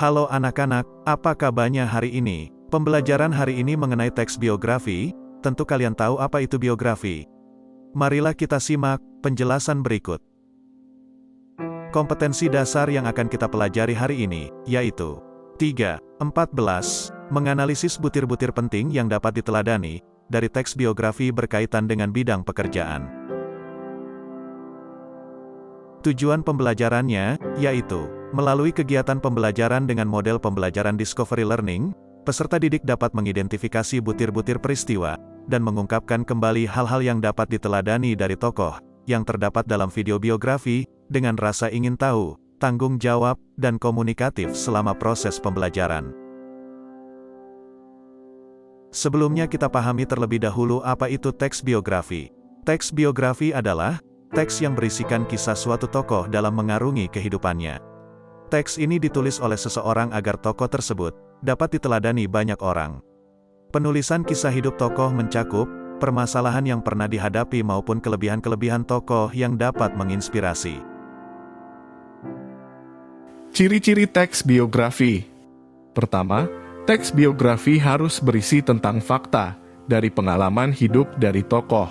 Halo anak-anak, apa kabarnya hari ini? Pembelajaran hari ini mengenai teks biografi, tentu kalian tahu apa itu biografi. Marilah kita simak penjelasan berikut. Kompetensi dasar yang akan kita pelajari hari ini, yaitu 3.14. Menganalisis butir-butir penting yang dapat diteladani dari teks biografi berkaitan dengan bidang pekerjaan. Tujuan pembelajarannya, yaitu melalui kegiatan pembelajaran dengan model pembelajaran Discovery Learning, peserta didik dapat mengidentifikasi butir-butir peristiwa, dan mengungkapkan kembali hal-hal yang dapat diteladani dari tokoh yang terdapat dalam video biografi, dengan rasa ingin tahu, tanggung jawab, dan komunikatif selama proses pembelajaran. Sebelumnya kita pahami terlebih dahulu apa itu teks biografi. Teks biografi adalah teks yang berisikan kisah suatu tokoh dalam mengarungi kehidupannya. Teks ini ditulis oleh seseorang agar tokoh tersebut dapat diteladani banyak orang. Penulisan kisah hidup tokoh mencakup permasalahan yang pernah dihadapi maupun kelebihan-kelebihan tokoh yang dapat menginspirasi. Ciri-ciri teks biografi. Pertama, teks biografi harus berisi tentang fakta dari pengalaman hidup dari tokoh.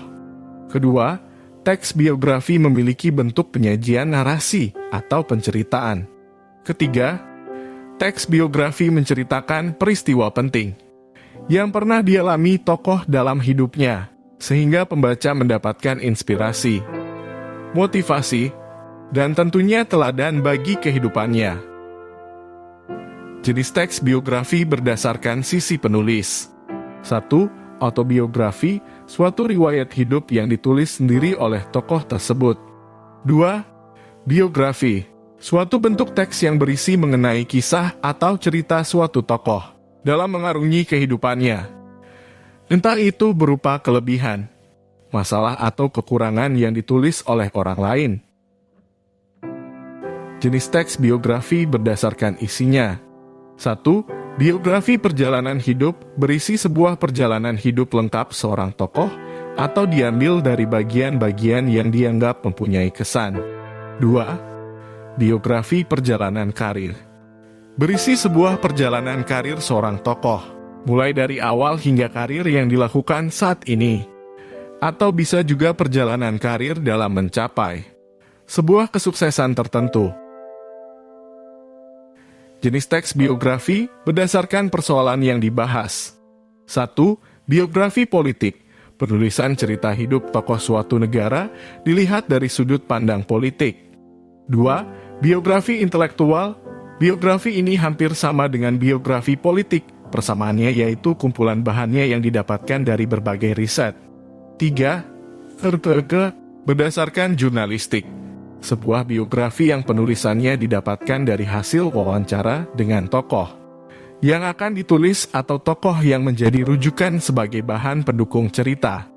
Kedua, teks biografi memiliki bentuk penyajian narasi atau penceritaan. Ketiga, teks biografi menceritakan peristiwa penting yang pernah dialami tokoh dalam hidupnya, sehingga pembaca mendapatkan inspirasi, motivasi, dan tentunya teladan bagi kehidupannya. Jenis teks biografi berdasarkan sisi penulis. 1. Autobiografi, suatu riwayat hidup yang ditulis sendiri oleh tokoh tersebut. 2. Biografi, suatu bentuk teks yang berisi mengenai kisah atau cerita suatu tokoh dalam mengarungi kehidupannya. Entah itu berupa kelebihan, masalah atau kekurangan yang ditulis oleh orang lain. Jenis teks biografi berdasarkan isinya. 1. Biografi perjalanan hidup berisi sebuah perjalanan hidup lengkap seorang tokoh atau diambil dari bagian-bagian yang dianggap mempunyai kesan. 2. Biografi perjalanan karir berisi sebuah perjalanan karir seorang tokoh, mulai dari awal hingga karir yang dilakukan saat ini, atau bisa juga perjalanan karir dalam mencapai sebuah kesuksesan tertentu. Jenis teks biografi berdasarkan persoalan yang dibahas. 1. Biografi politik, penulisan cerita hidup tokoh suatu negara dilihat dari sudut pandang politik. 2. Biografi intelektual, biografi ini hampir sama dengan biografi politik, persamaannya yaitu kumpulan bahannya yang didapatkan dari berbagai riset. 3. Berdasarkan jurnalistik, sebuah biografi yang penulisannya didapatkan dari hasil wawancara dengan tokoh yang akan ditulis atau tokoh yang menjadi rujukan sebagai bahan pendukung cerita.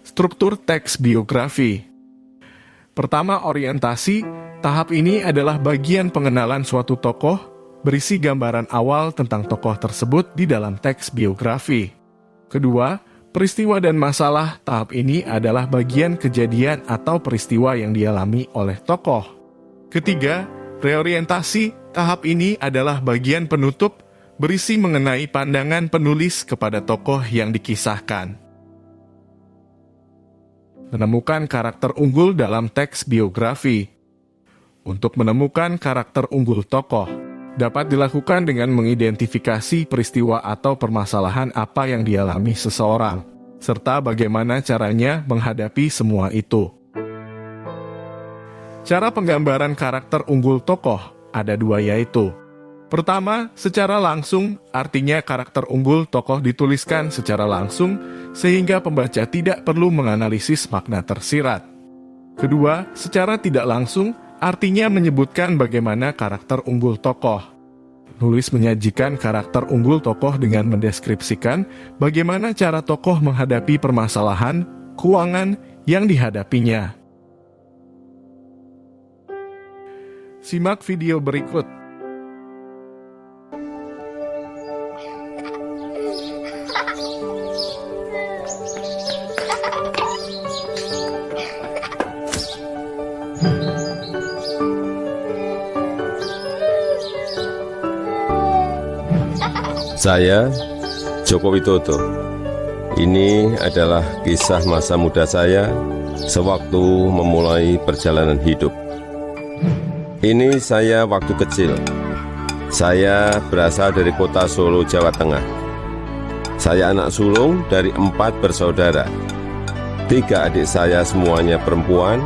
Struktur teks biografi. Pertama, orientasi. Tahap ini adalah bagian pengenalan suatu tokoh, berisi gambaran awal tentang tokoh tersebut di dalam teks biografi. Kedua, peristiwa dan masalah. Tahap ini adalah bagian kejadian atau peristiwa yang dialami oleh tokoh. Ketiga, reorientasi. Tahap ini adalah bagian penutup, berisi mengenai pandangan penulis kepada tokoh yang dikisahkan. Menemukan karakter unggul dalam teks biografi. Untuk menemukan karakter unggul tokoh, dapat dilakukan dengan mengidentifikasi peristiwa atau permasalahan apa yang dialami seseorang, serta bagaimana caranya menghadapi semua itu. Cara penggambaran karakter unggul tokoh ada dua, yaitu: pertama, secara langsung, artinya karakter unggul tokoh dituliskan secara langsung, sehingga pembaca tidak perlu menganalisis makna tersirat. Kedua, secara tidak langsung, artinya menyebutkan bagaimana karakter unggul tokoh. Penulis menyajikan karakter unggul tokoh dengan mendeskripsikan bagaimana cara tokoh menghadapi permasalahan keuangan yang dihadapinya. Simak video berikut. Saya, Joko Widodo. Ini adalah kisah masa muda saya sewaktu memulai perjalanan hidup. Ini saya waktu kecil. Saya berasal dari kota Solo, Jawa Tengah. Saya anak sulung dari 4 bersaudara. 3 adik saya semuanya perempuan.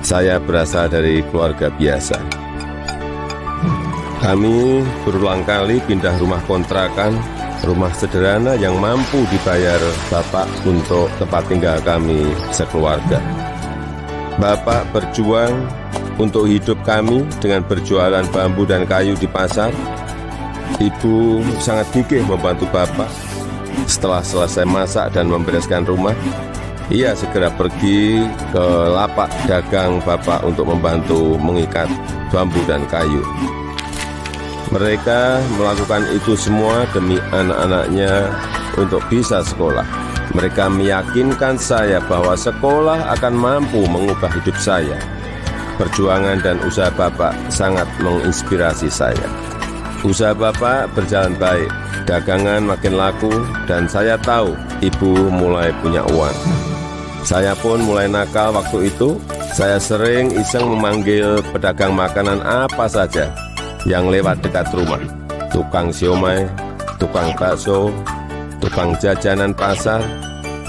Saya berasal dari keluarga biasa. Kami berulang kali pindah rumah kontrakan, rumah sederhana yang mampu dibayar Bapak untuk tempat tinggal kami sekeluarga. Bapak berjuang untuk hidup kami dengan berjualan bambu dan kayu di pasar. Ibu sangat gigih membantu Bapak. Setelah selesai masak dan membereskan rumah, ia segera pergi ke lapak dagang Bapak untuk membantu mengikat bambu dan kayu. Mereka melakukan itu semua demi anak-anaknya untuk bisa sekolah. Mereka meyakinkan saya bahwa sekolah akan mampu mengubah hidup saya. Perjuangan dan usaha Bapak sangat menginspirasi saya. Usaha Bapak berjalan baik, dagangan makin laku, dan saya tahu Ibu mulai punya uang. Saya pun mulai nakal waktu itu. Saya sering iseng memanggil pedagang makanan apa saja yang lewat dekat rumah. Tukang siomay, tukang bakso, tukang jajanan pasar.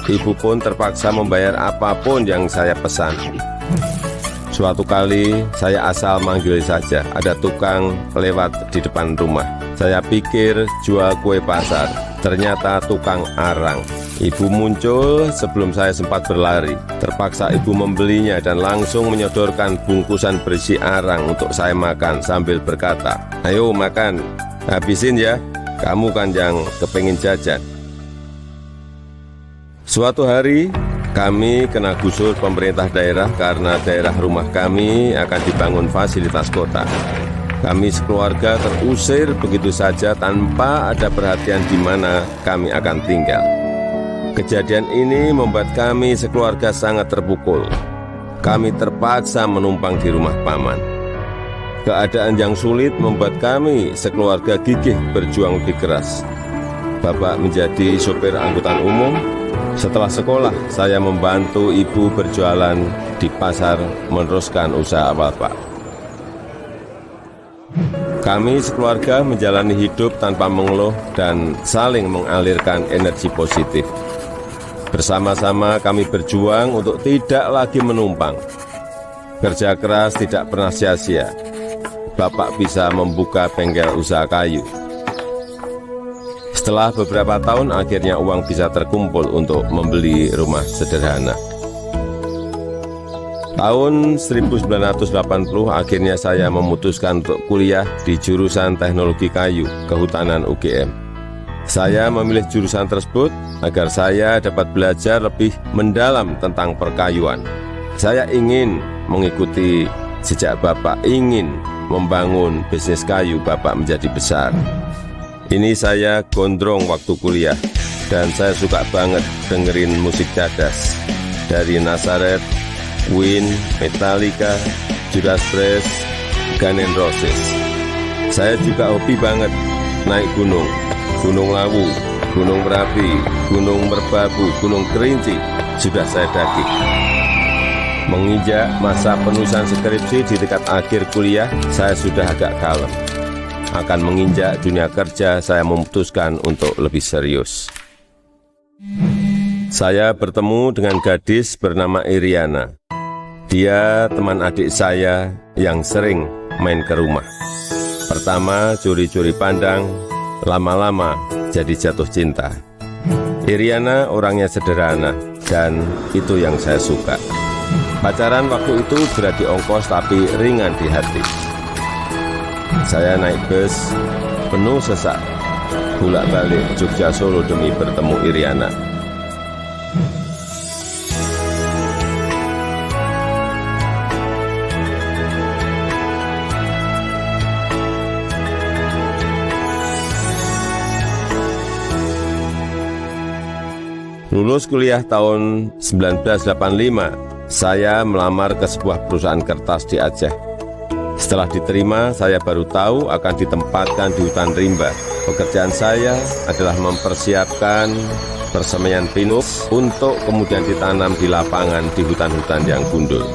Ibu pun terpaksa membayar apapun yang saya pesan. Suatu kali saya asal manggil saja, ada tukang lewat di depan rumah. Saya pikir jual kue pasar, ternyata tukang arang. Ibu muncul sebelum saya sempat berlari. Terpaksa ibu membelinya dan langsung menyodorkan bungkusan berisi arang untuk saya makan sambil berkata, "Ayo makan, habisin ya, kamu kan yang kepengin jajan." Suatu hari, kami kena gusur pemerintah daerah karena daerah rumah kami akan dibangun fasilitas kota. Kami sekeluarga terusir begitu saja tanpa ada perhatian di mana kami akan tinggal. Kejadian ini membuat kami sekeluarga sangat terpukul. Kami terpaksa menumpang di rumah paman. Keadaan yang sulit membuat kami sekeluarga gigih berjuang lebih keras. Bapak menjadi sopir angkutan umum. Setelah sekolah, saya membantu ibu berjualan di pasar meneruskan usaha Bapak. Kami sekeluarga menjalani hidup tanpa mengeluh dan saling mengalirkan energi positif. Bersama-sama kami berjuang untuk tidak lagi menumpang. Kerja keras tidak pernah sia-sia. Bapak bisa membuka bengkel usaha kayu. Setelah beberapa tahun, akhirnya uang bisa terkumpul untuk membeli rumah sederhana. Tahun 1980, akhirnya saya memutuskan untuk kuliah di jurusan Teknologi Kayu, Kehutanan UGM. Saya memilih jurusan tersebut agar saya dapat belajar lebih mendalam tentang perkayuan. Saya ingin mengikuti jejak Bapak, ingin membangun bisnis kayu Bapak menjadi besar. Ini saya gondrong waktu kuliah, dan saya suka banget dengerin musik dadas. Dari Nazareth, Queen, Metallica, Judas Priest, Guns N' Roses. Saya juga hobi banget naik gunung. Gunung Lawu, Gunung Merapi, Gunung Merbabu, Gunung Kerinci, sudah saya daki. Menginjak masa penulisan skripsi di dekat akhir kuliah, saya sudah agak kalem. Akan menginjak dunia kerja, saya memutuskan untuk lebih serius. Saya bertemu dengan gadis bernama Iriana. Dia teman adik saya yang sering main ke rumah. Pertama curi-curi pandang, lama-lama jadi jatuh cinta. Iriana orangnya sederhana, dan itu yang saya suka. Pacaran waktu itu berat di ongkos tapi ringan di hati. Saya naik bus penuh sesak, bolak-balik Jogja Solo demi bertemu Iriana. Lulus kuliah tahun 1985, saya melamar ke sebuah perusahaan kertas di Aceh. Setelah diterima, saya baru tahu akan ditempatkan di hutan rimba. Pekerjaan saya adalah mempersiapkan persemaian pinus untuk kemudian ditanam di lapangan di hutan-hutan yang gundul.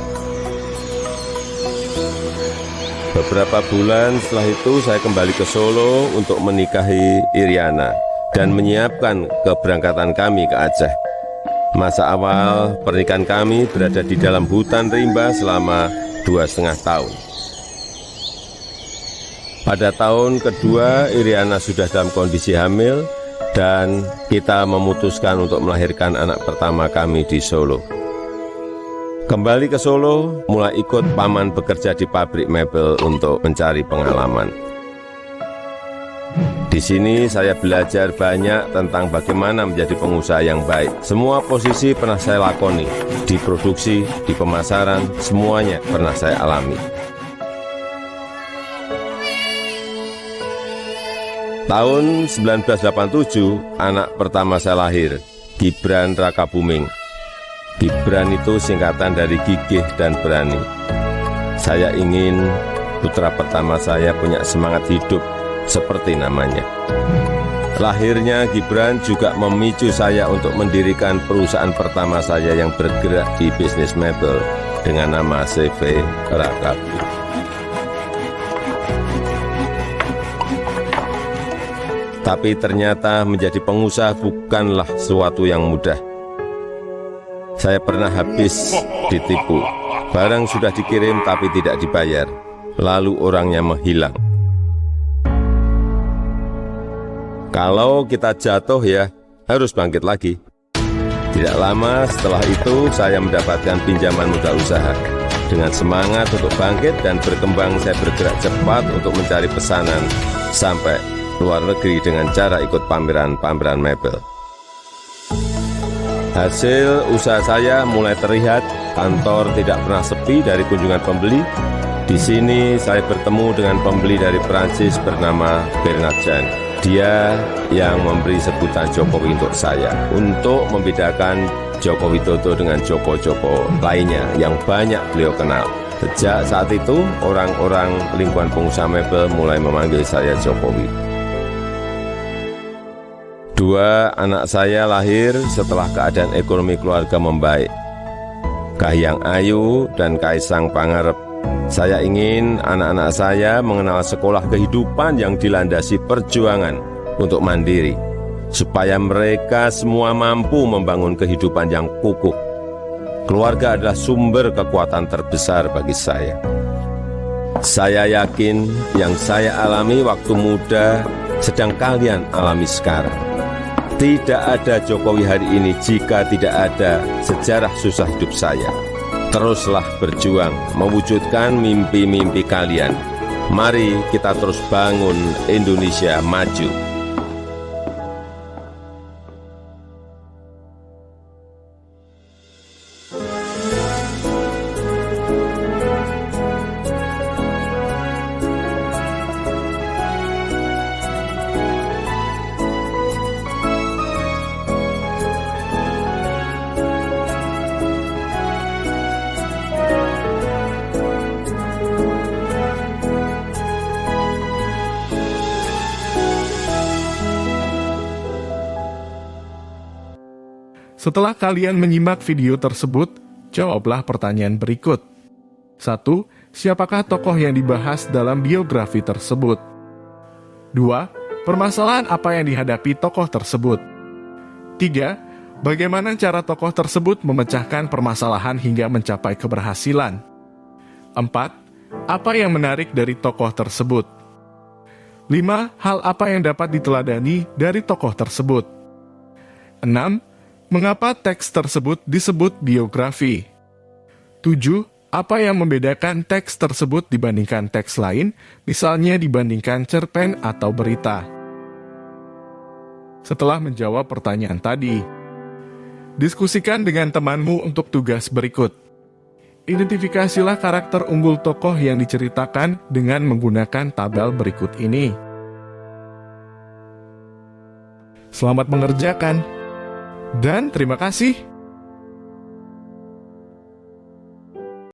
Beberapa bulan setelah itu saya kembali ke Solo untuk menikahi Iriana dan menyiapkan keberangkatan kami ke Aceh. Masa awal pernikahan kami berada di dalam hutan rimba selama 2,5 tahun. Pada tahun kedua, Iriana sudah dalam kondisi hamil dan kita memutuskan untuk melahirkan anak pertama kami di Solo. Kembali ke Solo, mulai ikut paman bekerja di pabrik mebel untuk mencari pengalaman. Di sini saya belajar banyak tentang bagaimana menjadi pengusaha yang baik. Semua posisi pernah saya lakoni, di produksi, di pemasaran, semuanya pernah saya alami. Tahun 1987, anak pertama saya lahir, Gibran Rakabuming. Gibran itu singkatan dari gigih dan berani. Saya ingin putra pertama saya punya semangat hidup seperti namanya. Lahirnya Gibran juga memicu saya untuk mendirikan perusahaan pertama saya yang bergerak di bisnis mebel dengan nama CV Rakabi. Tapi ternyata menjadi pengusaha bukanlah sesuatu yang mudah. Saya pernah habis ditipu. Barang sudah dikirim tapi tidak dibayar. Lalu orangnya menghilang. Kalau kita jatuh ya harus bangkit lagi. Tidak lama setelah itu saya mendapatkan pinjaman modal usaha. Dengan semangat untuk bangkit dan berkembang, saya bergerak cepat untuk mencari pesanan sampai luar negeri dengan cara ikut pameran-pameran mebel. Hasil usaha saya mulai terlihat, kantor tidak pernah sepi dari kunjungan pembeli. Di sini saya bertemu dengan pembeli dari Prancis bernama Bernard Jean. Dia yang memberi sebutan Jokowi untuk saya, untuk membedakan Joko Widodo dengan Joko-Joko lainnya yang banyak beliau kenal. Sejak saat itu, orang-orang lingkungan pengusaha mebel mulai memanggil saya Jokowi. 2 anak saya lahir setelah keadaan ekonomi keluarga membaik. Kahiyang Ayu dan Kaisang Pangarep. Saya ingin anak-anak saya mengenal sekolah kehidupan yang dilandasi perjuangan untuk mandiri, supaya mereka semua mampu membangun kehidupan yang kukuh. Keluarga adalah sumber kekuatan terbesar bagi saya. Saya yakin yang saya alami waktu muda sedang kalian alami sekarang. Tidak ada Jokowi hari ini jika tidak ada sejarah susah hidup saya. Teruslah berjuang mewujudkan mimpi-mimpi kalian. Mari kita terus bangun Indonesia maju. Setelah kalian menyimak video tersebut, jawablah pertanyaan berikut. 1. Siapakah tokoh yang dibahas dalam biografi tersebut? 2. Permasalahan apa yang dihadapi tokoh tersebut? 3. Bagaimana cara tokoh tersebut memecahkan permasalahan hingga mencapai keberhasilan? 4. Apa yang menarik dari tokoh tersebut? 5. Hal apa yang dapat diteladani dari tokoh tersebut? 6. Mengapa teks tersebut disebut biografi? 7. Apa yang membedakan teks tersebut dibandingkan teks lain, misalnya dibandingkan cerpen atau berita? Setelah menjawab pertanyaan tadi, diskusikan dengan temanmu untuk tugas berikut. Identifikasilah karakter unggul tokoh yang diceritakan dengan menggunakan tabel berikut ini. Selamat mengerjakan! Dan terima kasih